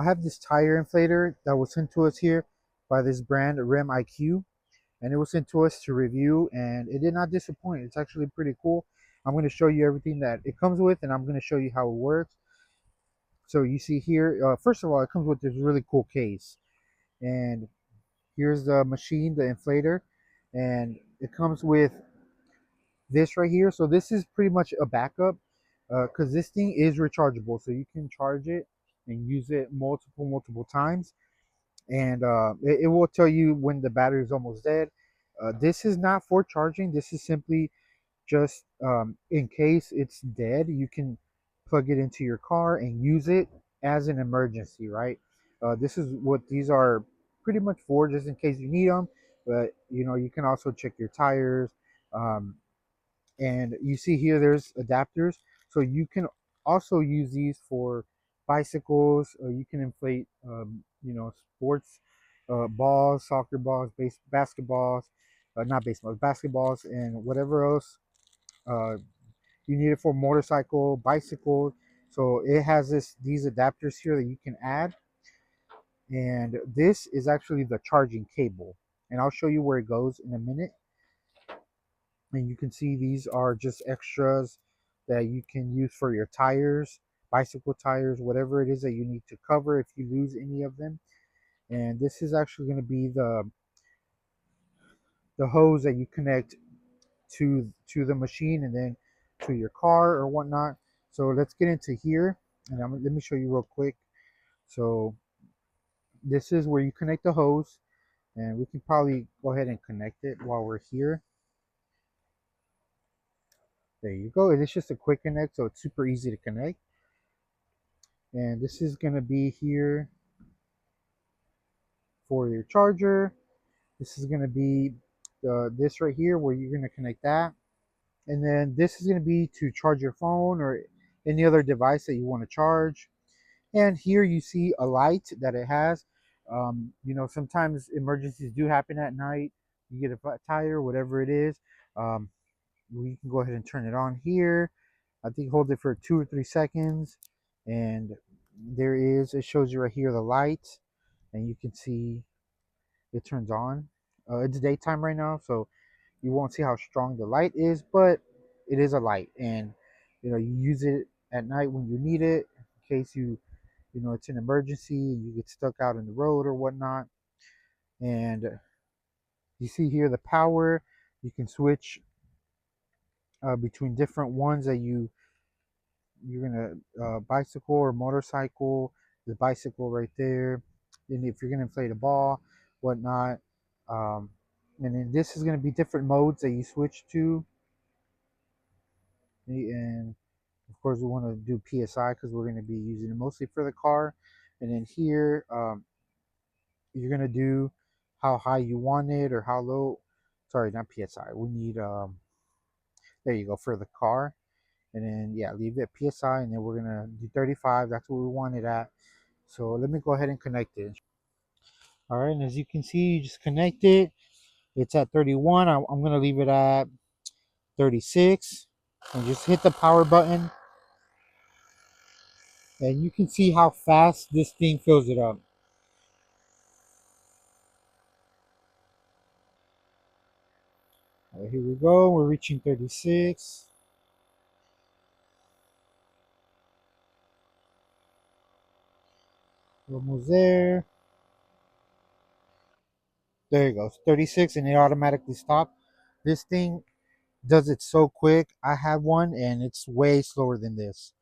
I have this tire inflator that was sent to us here by this brand RIMiQ, and it was sent to us to review, and it did not disappoint. It's actually pretty cool. I'm going to show you everything that it comes with, and I'm going to show you how it works. So you see here, first of all, it comes with this really cool case, and here's the machine, the inflator, and it comes with this right here. So this is pretty much a backup because this thing is rechargeable, so you can charge it and use it multiple times, and it will tell you when the battery is almost dead. This is not for charging. This is simply just in case it's dead, you can plug it into your car and use it as an emergency, right? This is what these are pretty much for, just in case you need them. But you know, you can also check your tires. Um, and you see here there's adapters, so you can also use these for bicycles. You can inflate you know, sports balls, soccer balls, basketballs, not baseballs, basketballs, and whatever else uh, you need it for. Motorcycle, bicycle. So it has these adapters here that you can add, and this is actually the charging cable, and I'll show you where it goes in a minute. And you can see these are just extras that you can use for your tires, bicycle tires, whatever it is that you need to cover if you lose any of them. And this is actually going to be the hose that you connect to the machine and then to your car or whatnot. So let's get into here, and let me show you real quick. So this is where you connect the hose, and we can probably go ahead and connect it while we're here. There you go. It's just a quick connect, so it's super easy to connect. And this is going to be here for your charger. This is going to be this right here where you're going to connect that. And then this is going to be to charge your phone or any other device that you want to charge. And here you see a light that it has. You know, sometimes emergencies do happen at night. You get a flat tire, whatever it is. Um, we can go ahead and turn it on here. I think hold it for 2 or 3 seconds. And there is, it shows you right here the light. And you can see it turns on. It's daytime right now, so you won't see how strong the light is, but it is a light, and you know, you use it at night when you need it, in case you know, it's an emergency and you get stuck out in the road or whatnot. And you see here the power. You can switch between different ones that you're gonna bicycle or motorcycle. The bicycle right there, and if you're gonna inflate a ball, whatnot. Um, and then this is gonna be different modes that you switch to. And of course we want to do PSI because we're going to be using it mostly for the car. And then here you're going to do how high you want it or how low. Sorry, not PSI. We need there you go, for the car. And then yeah, leave it PSI, and then we're going to do 35. That's what we want it at. So let me go ahead and connect it. All right, and as you can see, you just connect it. It's at 31. I'm going to leave it at 36, and just hit the power button, and you can see how fast this thing fills it up. All right, here we go. We're reaching 36. We're almost there. There you go. 36, and it automatically stopped. This thing does it so quick. I have one, and it's way slower than this.